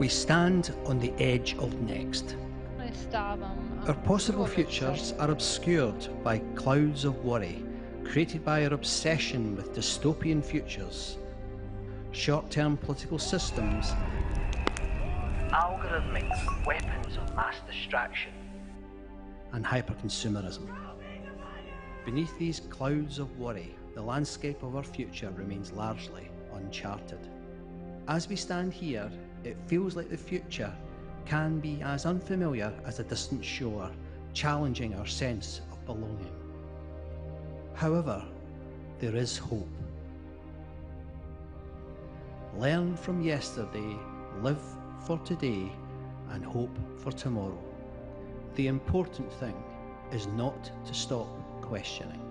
We stand on the edge of next. Our possible futures are obscured by clouds of worry, created by our obsession with dystopian futures, short-term political systems, algorithmic weapons of mass distraction, and hyper-consumerism. Beneath these clouds of worry, the landscape of our future remains largely uncharted. As we stand here, it feels like the future can be as unfamiliar as a distant shore, challenging our sense of belonging. However, there is hope. Learn from yesterday, live for today, and hope for tomorrow. The important thing is not to stop questioning.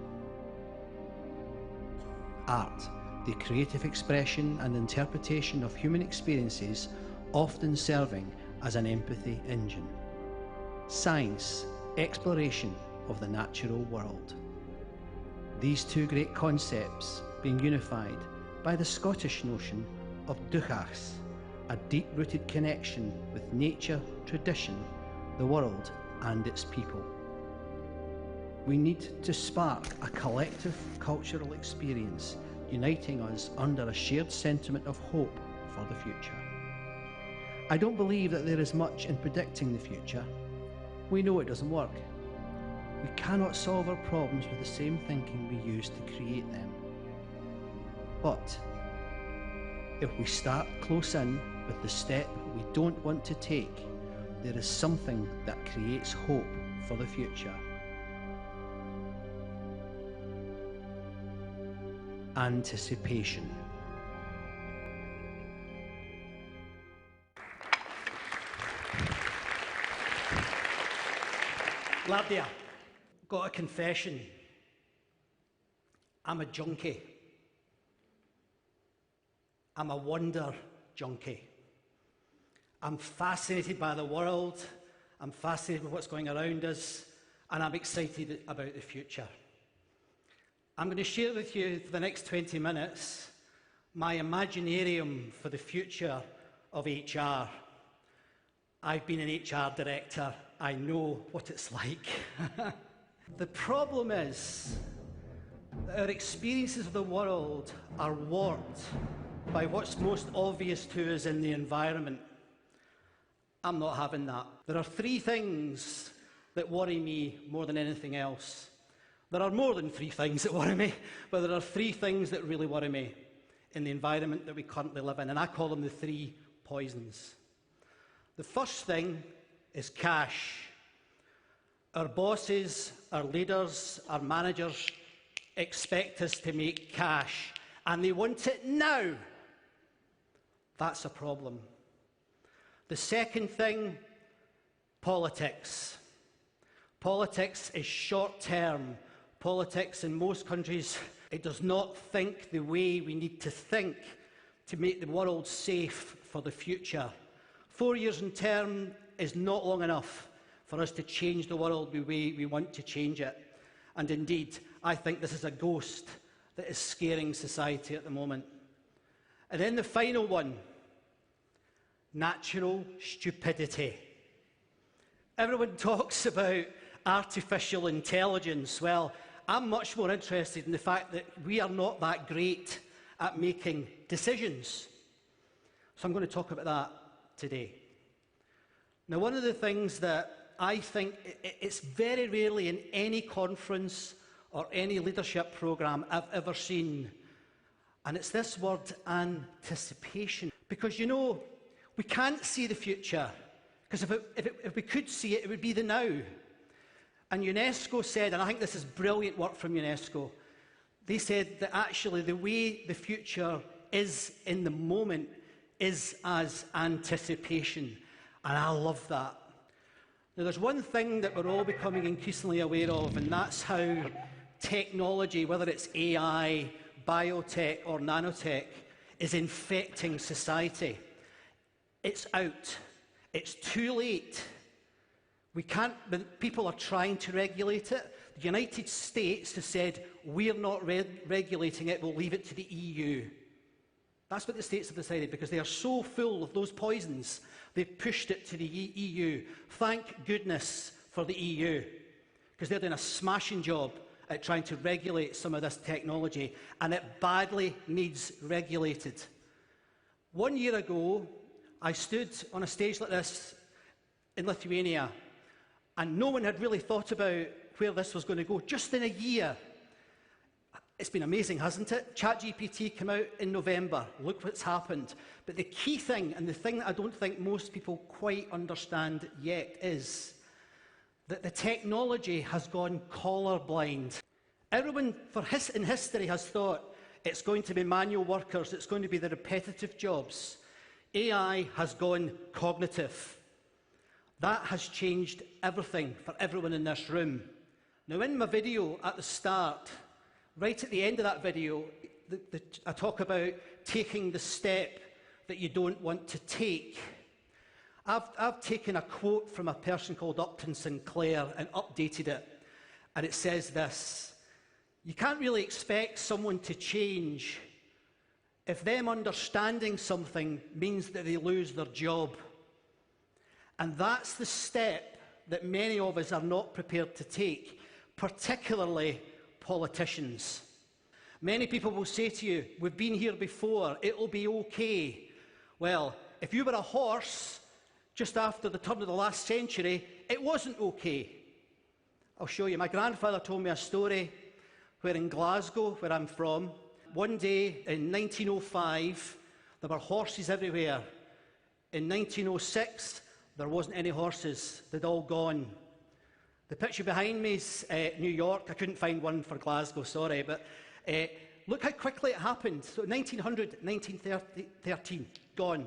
Art, the creative expression and interpretation of human experiences, often serving as an empathy engine. Science, exploration of the natural world. These two great concepts being unified by the Scottish notion of dúchas, a deep-rooted connection with nature, tradition, the world and its people. We need to spark a collective cultural experience, uniting us under a shared sentiment of hope for the future. I don't believe that there is much in predicting the future. We know it doesn't work. We cannot solve our problems with the same thinking we used to create them. But if we start close in with the step we don't want to take, there is something that creates hope for the future. Anticipation. L.E.A.R.N.E.R, got a confession. I'm a junkie. I'm a wonder junkie. I'm fascinated by the world, I'm fascinated with what's going around us, and I'm excited about the future. I'm going to share with you for the next 20 minutes my imaginarium for the future of HR. I've been an HR director. I know what it's like. The problem is that our experiences of the world are warped by what's most obvious to us in the environment. I'm not having that. There are three things that worry me more than anything else. There are more than three things that worry me, but there are three things that really worry me in the environment that we currently live in, and I call them the three poisons. The first thing is cash. Our bosses, our leaders, our managers expect us to make cash, and they want it now. That's a problem. The second thing, politics. Politics is short-term. Politics in most countries, it does not think the way we need to think to make the world safe for the future. 4 years in term is not long enough for us to change the world the way we want to change it. And indeed, I think this is a ghost that is scaring society at the moment. And then the final one, natural stupidity. Everyone talks about artificial intelligence. Well, I'm much more interested in the fact that we are not that great at making decisions. So I'm going to talk about that today. Now, one of the things that I think it's very rarely in any conference or any leadership programme I've ever seen, and it's this word anticipation. Because, you know, we can't see the future, because if we could see it, it would be the now. And UNESCO said, and I think this is brilliant work from UNESCO, they said that actually the way the future is in the moment is as anticipation. And I love that. Now, there's one thing that we're all becoming increasingly aware of, and that's how technology, whether it's AI, biotech, or nanotech, is infecting society. It's out. It's too late. We can't, people are trying to regulate it. The United States has said, we're not regulating it, we'll leave it to the EU. That's what the states have decided, because they are so full of those poisons, they've pushed it to the EU. Thank goodness for the EU, because they're doing a smashing job at trying to regulate some of this technology, and it badly needs regulated. 1 year ago, I stood on a stage like this in Lithuania, and no one had really thought about where this was going to go. Just in a year, it's been amazing, hasn't it? ChatGPT came out in November. Look what's happened. But the key thing, and the thing that I don't think most people quite understand yet, is that the technology has gone colorblind. Everyone in history has thought it's going to be manual workers, it's going to be the repetitive jobs. AI has gone cognitive. That has changed everything for everyone in this room. Now, in my video at the start, right at the end of that video, I talk about taking the step that you don't want to take. I've taken a quote from a person called Upton Sinclair and updated it, and it says this: you can't really expect someone to change if them understanding something means that they lose their job. And that's the step that many of us are not prepared to take, particularly politicians. Many people will say to you, we've been here before, it'll be okay. Well, if you were a horse just after the turn of the last century, it wasn't okay. I'll show you. My grandfather told me a story where in Glasgow, where I'm from, one day in 1905, there were horses everywhere. In 1906, there wasn't any horses. They'd all gone. The picture behind me is New York. I couldn't find one for Glasgow, sorry, but look how quickly it happened. So 1900, 1913, gone.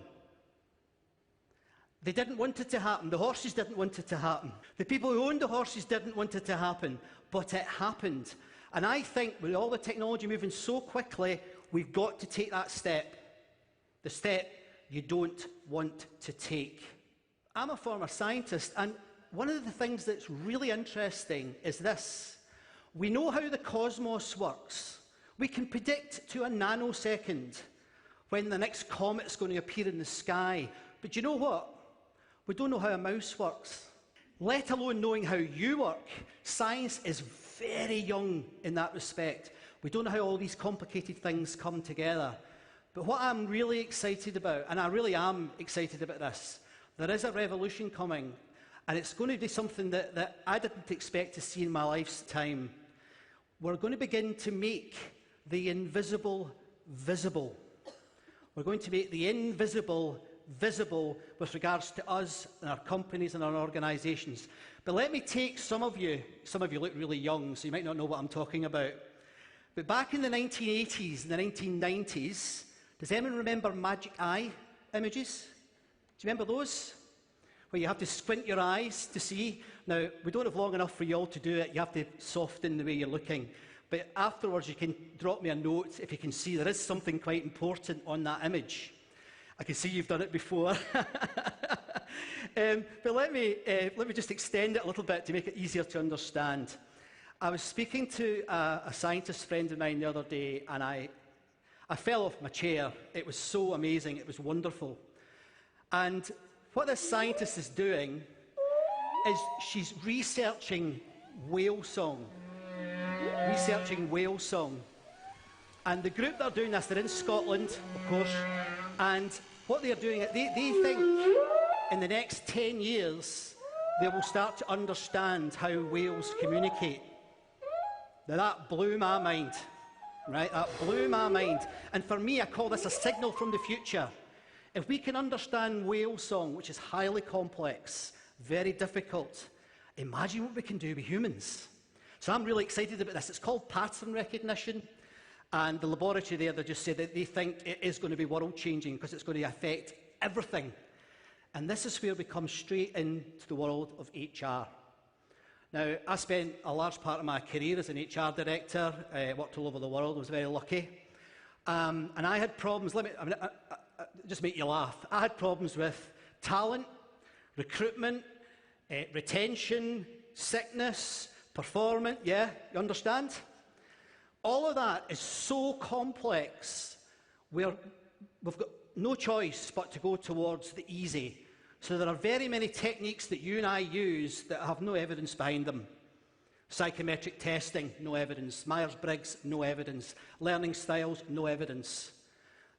They didn't want it to happen. The horses didn't want it to happen. The people who owned the horses didn't want it to happen, but it happened. And I think with all the technology moving so quickly, we've got to take that step. The step you don't want to take. I'm a former scientist, and one of the things that's really interesting is this. We know how the cosmos works. We can predict to a nanosecond when the next comet's going to appear in the sky. But you know what? We don't know how a mouse works, let alone knowing how you work. Science is very young in that respect. We don't know how all these complicated things come together. But what I'm really excited about, and I really am excited about this, there is a revolution coming, and it's going to be something that I didn't expect to see in my lifetime. We're going to begin to make the invisible visible. We're going to make the invisible visible with regards to us and our companies and our organisations. But let me take some of you look really young, so you might not know what I'm talking about. But back in the 1980s and the 1990s, does anyone remember magic eye images? Do you remember those? Where you have to squint your eyes to see. Now, we don't have long enough for you all to do it. You have to soften the way you're looking. But afterwards, you can drop me a note if you can see there is something quite important on that image. I can see you've done it before. But let me just extend it a little bit to make it easier to understand. I was speaking to a scientist friend of mine the other day, and I fell off my chair. It was so amazing. It was wonderful. And what this scientist is doing is she's researching whale song. And the group that are doing this, they're in Scotland, of course, and what they're doing, they think in the next 10 years, they will start to understand how whales communicate. Now that blew my mind, right? That blew my mind. And for me, I call this a signal from the future. If we can understand whale song, which is highly complex, very difficult, imagine what we can do with humans. So I'm really excited about this. It's called pattern recognition. And the laboratory there, they just said that they think it is going to be world-changing because it's going to affect everything. And this is where we come straight into the world of HR. Now, I spent a large part of my career as an HR director, worked all over the world, I was very lucky. And I had problems, just make you laugh. I had problems with talent, recruitment, retention, sickness, performance, yeah, you understand? All of that is so complex where we've got no choice but to go towards the easy. So there are very many techniques that you and I use that have no evidence behind them. Psychometric testing, no evidence. Myers-Briggs, no evidence. Learning styles, no evidence.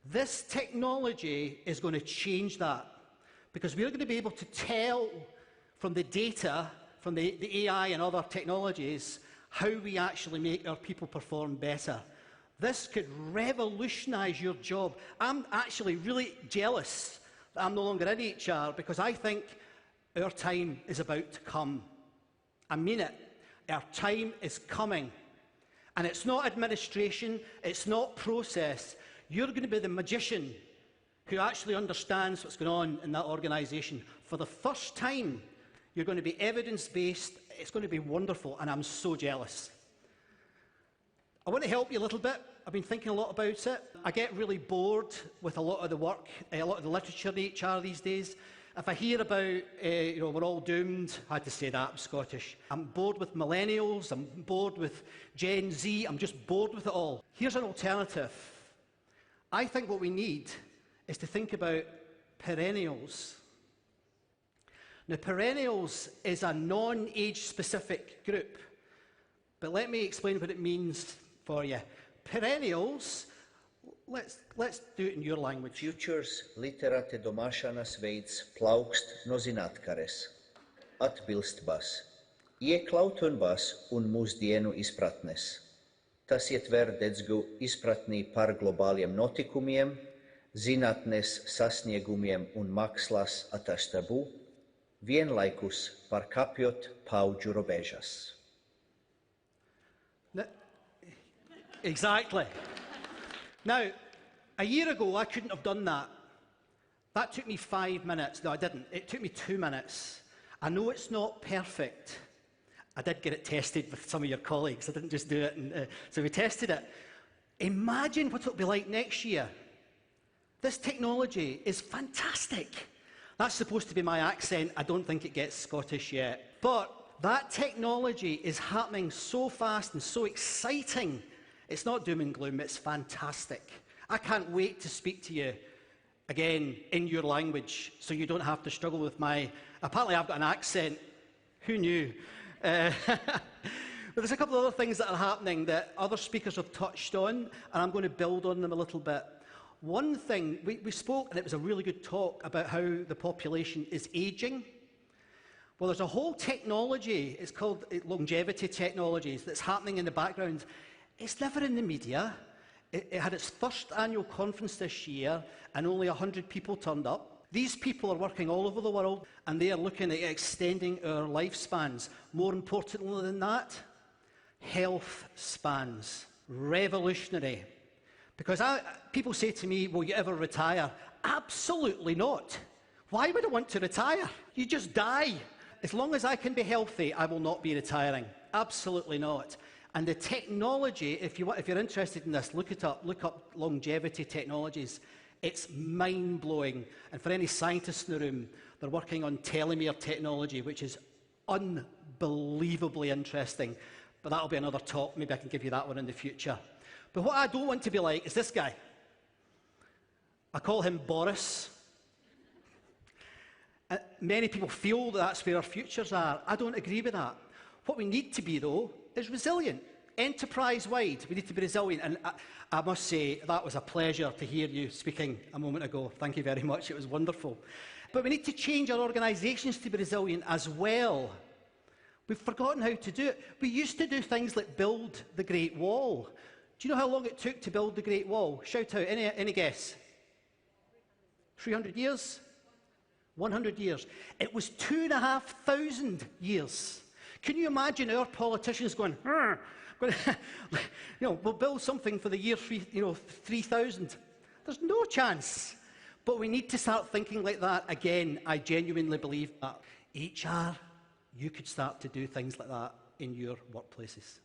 This technology is going to change that, because we're going to be able to tell from the data, from the AI and other technologies, how we actually make our people perform better. This could revolutionise your job. I'm actually really jealous that I'm no longer in HR, because I think our time is about to come. I mean it. Our time is coming. And it's not administration, it's not process. You're going to be the magician who actually understands what's going on in that organisation. For the first time, you're going to be evidence-based. It's going to be wonderful, and I'm so jealous. I want to help you a little bit. I've been thinking a lot about it. I get really bored with a lot of the work, a lot of the literature in HR these days. If I hear about, we're all doomed, I had to say that, I'm Scottish. I'm bored with millennials, I'm bored with Gen Z, I'm just bored with it all. Here's an alternative. I think what we need is to think about perennials. Now, perennials is a non-age specific group, but let me explain what it means for you. Perennials, let's do it in your language. Futures literate domāšanas veids plaukst no zinātkares, atbilstbas, iekļautunbas un mūsdienu izpratnes. Tas ietver dedzīgu izpratni par globāliem notikumiem, zinātnes sasniegumiem un mākslas attīstību, vienlaikus pārkāpjot paudžu robežas. Exactly. Now, a year ago, I couldn't have done that. That took me 5 minutes. No, I didn't. It took me 2 minutes. I know it's not perfect. I did get it tested with some of your colleagues. I didn't just do it. So we tested it. Imagine what it'll be like next year. This technology is fantastic. That's supposed to be my accent. I don't think it gets Scottish yet. But that technology is happening so fast and so exciting. It's not doom and gloom, it's fantastic. I can't wait to speak to you again in your language, so you don't have to struggle with my... Apparently I've got an accent. Who knew? But there's a couple of other things that are happening that other speakers have touched on, and I'm going to build on them a little bit. One thing, we spoke, and it was a really good talk, about how the population is ageing. Well, there's a whole technology, it's called longevity technologies, that's happening in the background. It's never in the media. It had its first annual conference this year, and only 100 people turned up. These people are working all over the world, and they are looking at extending our lifespans. More importantly than that, health spans. Revolutionary. Because people say to me, will you ever retire? Absolutely not. Why would I want to retire? You just die. As long as I can be healthy, I will not be retiring. Absolutely not. And the technology, if you're interested in this, look it up. Look up longevity technologies. It's mind-blowing. And for any scientists in the room, they're working on telomere technology, which is unbelievably interesting. But that'll be another talk. Maybe I can give you that one in the future. But what I don't want to be like is this guy. I call him Boris. Many people feel that that's where our futures are. I don't agree with that. What we need to be, though, is resilient. Enterprise-wide, we need to be resilient. And I must say, that was a pleasure to hear you speaking a moment ago. Thank you very much. It was wonderful. But we need to change our organisations to be resilient as well. We've forgotten how to do it. We used to do things like build the Great Wall. Do you know how long it took to build the Great Wall? Shout out. Any guess? 300 years? 100 years. It was 2,500 years. Can you imagine our politicians going, we'll build something for the year 3000? There's no chance. But we need to start thinking like that again. I genuinely believe that. HR, you could start to do things like that in your workplaces.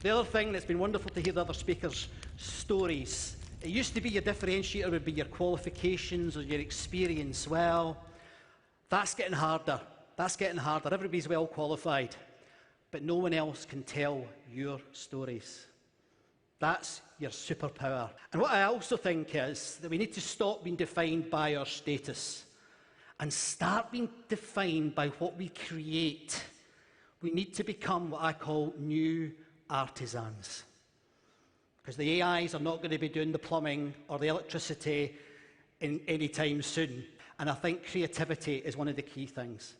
The other thing that's been wonderful to hear the other speakers' stories. It used to be your differentiator would be your qualifications or your experience. Well, that's getting harder. That's getting harder. Everybody's well qualified. But no one else can tell your stories. That's your superpower. And what I also think is that we need to stop being defined by our status and start being defined by what we create. We need to become what I call new artisans. Because the AIs are not going to be doing the plumbing or the electricity in any time soon. And I think creativity is one of the key things.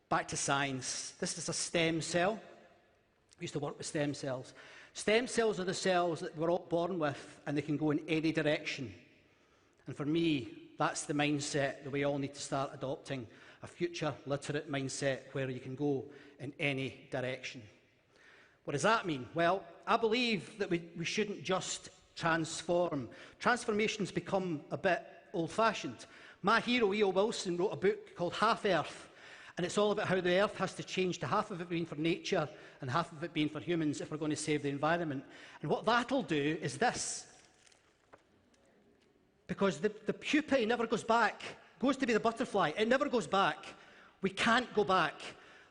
Back to science. This is a stem cell. I used to work with stem cells. Stem cells are the cells that we're all born with, and they can go in any direction. And for me, that's the mindset that we all need to start adopting, a future literate mindset where you can go in any direction. What does that mean? Well, I believe that we shouldn't just transform. Transformations become a bit old-fashioned. My hero, E.O. Wilson, wrote a book called Half-Earth, and it's all about how the Earth has to change to half of it being for nature and half of it being for humans if we're going to save the environment. And what that'll do is this. Because the pupae never goes back. Goes to be the butterfly. It never goes back. We can't go back.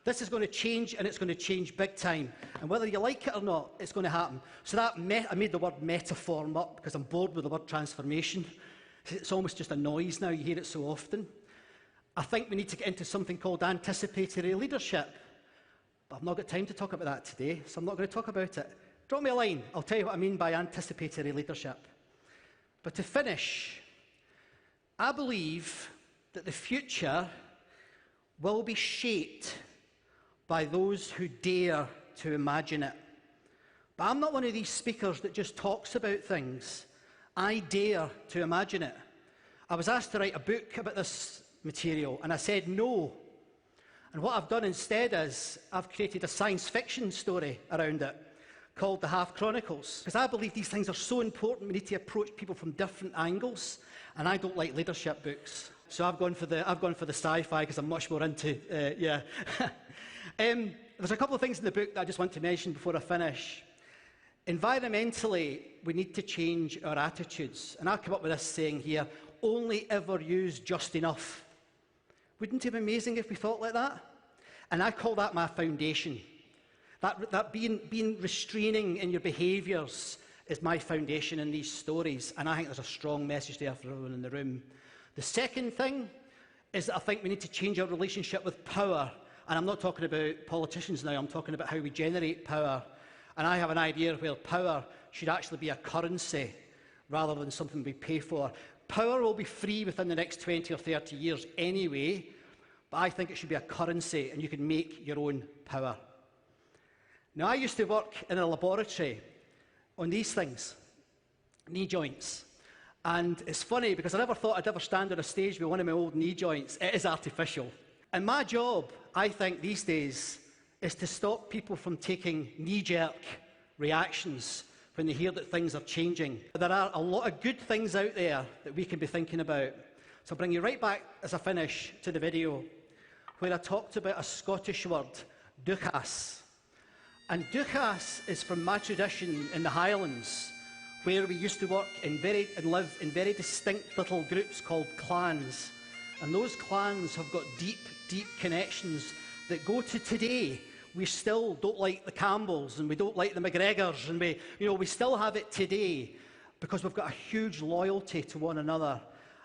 This is going to change, and it's going to change big time. And whether you like it or not, it's going to happen. So that I made the word metaform up because I'm bored with the word transformation. It's almost just a noise now. You hear it so often. I think we need to get into something called anticipatory leadership. But I've not got time to talk about that today, so I'm not going to talk about it. Drop me a line. I'll tell you what I mean by anticipatory leadership. But to finish, I believe that the future will be shaped by those who dare to imagine it. But I'm not one of these speakers that just talks about things. I dare to imagine it. I was asked to write a book about this material, and I said no. And what I've done instead is I've created a science fiction story around it called The Half Chronicles. Because I believe these things are so important, we need to approach people from different angles, and I don't like leadership books. So I've gone for the sci-fi because I'm much more into, There's a couple of things in the book that I just want to mention before I finish. Environmentally, we need to change our attitudes. And I've come up with this saying here, only ever use just enough. Wouldn't it be amazing if we thought like that? And I call that my foundation. That being restraining in your behaviours is my foundation in these stories. And I think there's a strong message there for everyone in the room. The second thing is that I think we need to change our relationship with power. And I'm not talking about politicians now, I'm talking about how we generate power. And I have an idea where power should actually be a currency rather than something we pay for. Power will be free within the next 20 or 30 years anyway, but I think it should be a currency and you can make your own power. Now, I used to work in a laboratory on these things, knee joints. And it's funny because I never thought I'd ever stand on a stage with one of my old knee joints. It is artificial. And my job, I think, these days, is to stop people from taking knee-jerk reactions when they hear that things are changing. There are a lot of good things out there that we can be thinking about. So I'll bring you right back, as I finish, to the video, where I talked about a Scottish word, dúchas. And dúchas is from my tradition in the Highlands, where we used to work and live in very distinct little groups called clans. And those clans have got deep, deep connections that go to today. We still don't like the Campbells and we don't like the McGregors, and we still have it today because we've got a huge loyalty to one another.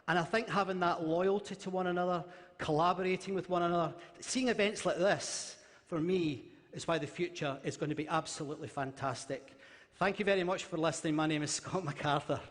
And I think having that loyalty to one another, collaborating with one another, seeing events like this, for me, is why the future is going to be absolutely fantastic. Thank you very much for listening. My name is Scott McArthur.